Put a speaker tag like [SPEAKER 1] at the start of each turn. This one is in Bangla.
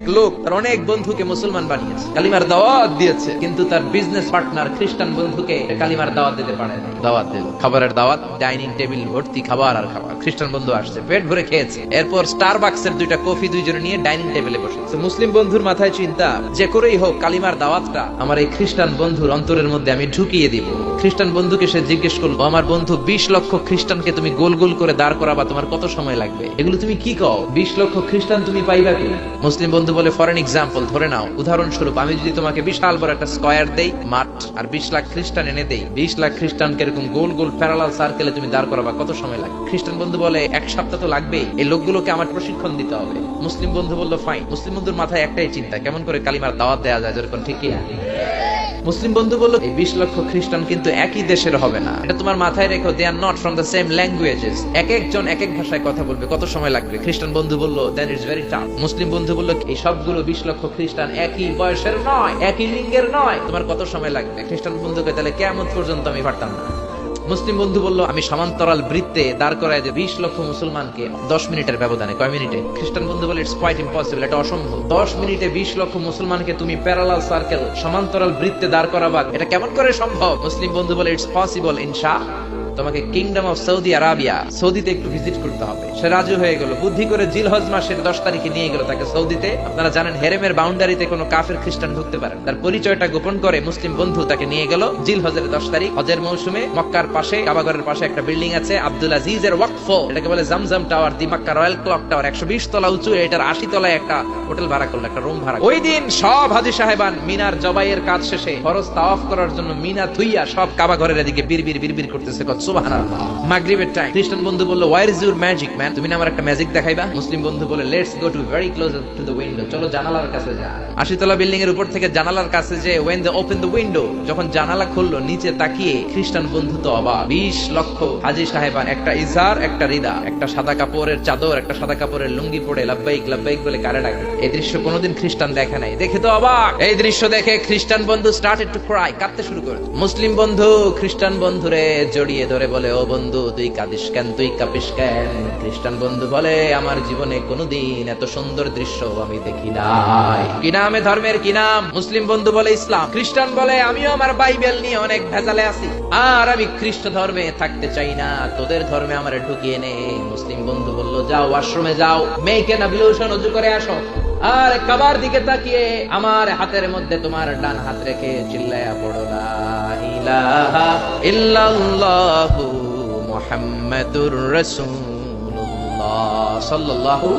[SPEAKER 1] লোক তার অনেক বন্ধুকে মুসলমান বানিয়েছে, কালিমার দাওয়াত দিয়েছে, কিন্তু তার বিজনেস পার্টনার খ্রিস্টান বন্ধুকে কালিমার দাওয়াত দিতে পারে না। দাওয়াত দিল, খাবারের দাওয়াত, ডাইনিং টেবিল ভর্তি খাবার আর খাবার। খ্রিস্টান বন্ধু আসছে, পেট ভরে খেয়েছে। এরপর স্টারবাকসের 2টা কফি দুইজনে নিয়ে ডাইনিং টেবিলে বসেছে। মুসলিম বন্ধুর মাথায় চিন্তা, যে করেই হোক কালিমার দাওয়াতটা আমার এই খ্রিস্টান বন্ধুর অন্তরের মধ্যে আমি ঢুকিয়ে দিব। খ্রিস্টান বন্ধুকে সে জিজ্ঞেস করলো, আমার বন্ধু 20 লক্ষ খ্রিস্টানকে তুমি গোল গোল করে দাঁড় করাবা, তোমার কত সময় লাগবে? এগুলো তুমি কি কও? 20 লক্ষ খ্রিস্টান তুমি পাইবা কি? মুসলিম বন্ধু বলে, ফর এন এক্সাম্পল, ধরে নাও, উদাহরণস্বরূপ আমি যদি তোমাকে বিশাল বড় একটা স্কয়ার দেই, মাঠ, আর 20 লাখ খ্রিস্টান এনে দেই, 20 লাখ খ্রিস্টানকে এরকম গোল গোল প্যারালাল সার্কেলে তুমি দাঁড় করাবা, কত সময় লাগবে? খ্রিস্টান বন্ধু বলে, 1 সপ্তাহ তো লাগবেই, এই লোকগুলোকে আমার প্রশিক্ষণ দিতে হবে। মুসলিম বন্ধু বলল, ফাইন। মুসলিম বন্ধুর মাথায় একটাই চিন্তা, কেমন করে কালিমার দাওয়াত দেয়া যায়, যেরকম ঠিক কিনা? মুসলিম বন্ধু বলল, এই 20 লক্ষ খ্রিস্টান কিন্তু একই দেশের হবে না, এটা তোমার মাথায় রেখো, they are not from the same languages, এক একজন এক এক ভাষায় কথা বলবে, কত সময় লাগবে? খ্রিস্টান বন্ধু বলল, দ্যাট ইজ ভেরি টাফ। মুসলিম বন্ধু বলল, এই সবগুলো 20 লক্ষ খ্রিস্টান একই বয়সের নয়, একই লিঙ্গের নয়, তোমার কত সময় লাগবে? খ্রিস্টান বন্ধুকে, তাহলে কিয়ামত পর্যন্ত আমি পারতাম না। মুসলিম বন্ধু বলল, আমি সমান্তরাল বৃত্তে দাঁড় করায় যে 20 লক্ষ মুসলমানকে 10 মিনিটের ব্যবধানে। কয় মিনিটে? খ্রিস্টান বন্ধু বলে, ইটস কোয়াইট ইম্পসিবল, এটা অসম্ভব। 10 মিনিটে 20 লক্ষ মুসলমানকে তুমি প্যারালাল সার্কেল, সমান্তরাল বৃত্তে দাঁড় করাবা, এটা কেমন করে সম্ভব? মুসলিম বন্ধু বলে, ইটস পসিবল ইনশাআল্লাহ। তোমাকে কিংডম অফ সৌদি আরাবিয়া, সৌদিতে একটু ভিজিট করতে হবে। সে রাজি হয়ে গেল, বুদ্ধি করে জিলহজ মাসের 10 তারিখে নিয়ে গেল তাকে সৌদিতে। আপনারা জানেন, হেরেমের বাউন্ডারিতে কোনো কাফের খ্রিস্টান ঢুকতে পারেন। তার পরিচয়টা গোপন করে মুসলিম বন্ধু তাকে নিয়ে গেল জিলহজের 10 তারিখ, হজের মৌসুমে। মক্কার পাশে, কাবাগরের পাশে একটা বিল্ডিং আছে, আব্দুল আজিজের ওয়াকফ, এটাকে বলে জামজাম টাওয়ার, দি মক্কা রয়্যাল ক্লক টাওয়ার, 120 তলা উঁচু। এটার 80 তলায় একটা হোটেল ভাড়া করলো, একটা রুম ভাড়া। ওই দিন সব হাজী সাহেবান মিনার জবাইয়ের কাজ শেষে ফরজ তাওয়াফ করার জন্য মিনা থুইয়া সব কাবাগরের এদিকে বিড়বিড় বিড়বিড় করতেছে, সুবহানাল্লাহ। মাগরিবের টাইম। খ্রিস্টান বন্ধু বলল, where is your magic man? তুমি না আমার একটা ম্যাজিক দেখাইবা? মুসলিম বন্ধু বলে, let's go to very close to the window, চলো জানালার কাছে যা। 80 তলা বিল্ডিং এর উপর থেকে জানালার কাছে যে, when they open the window, যখন জানালা খুললো, নিচে তাকিয়ে খ্রিস্টান বন্ধু তো অবাক। 20 লক্ষ হাজী সাহেবান, একটা ইজার, একটা রিদা, একটা সাদা কাপড়ের চাদর, একটা সাদা কাপড়ের লুঙ্গি পরে লাব্বাইক লাব্বাইক বলে কারে ডাকে। এই দৃশ্য কোনোদিন খ্রিস্টান দেখে নাই, দেখে তো অবাক। এই দৃশ্য দেখে খ্রিস্টান বন্ধু স্টার্টেড টু ক্রাই, কাঁদতে শুরু করে। মুসলিম বন্ধু খ্রিস্টান বন্ধুরে জড়িয়ে ধরে বলে, ও বন্ধু, তুই কাঁদিস কেন, তুই কাঁপিস কেন? খ্রিস্টান বন্ধু বলে, আমার জীবনে কোনোদিন এত সুন্দর দৃশ্য আমি দেখি নাই। কি নামে ধর্মের, কি নাম? মুসলিম বন্ধু বলে, ইসলাম। খ্রিস্টান বলে, আমিও আমার বাইবেল নিয়ে অনেক ভেজালে আছি, আর আমি খ্রিস্ট ধর্মে থাকতে চাই না, তোদের ধর্মে আমার ঢুকিয়ে নে। মুসলিম বন্ধু বলল, যাও ওয়াশরুমে যাও, মেক এন অ্যাবলিউশন, ওযু করে আসো, আর কাবার দিকে তাকিয়ে আমার হাতের মধ্যে তোমার ডান হাত রেখে চিল্লায়া পড়ো, লা ইলাহা ইল্লাল্লাহু মুহাম্মাদুর রাসূলুল্লাহ সাল্লাল্লাহু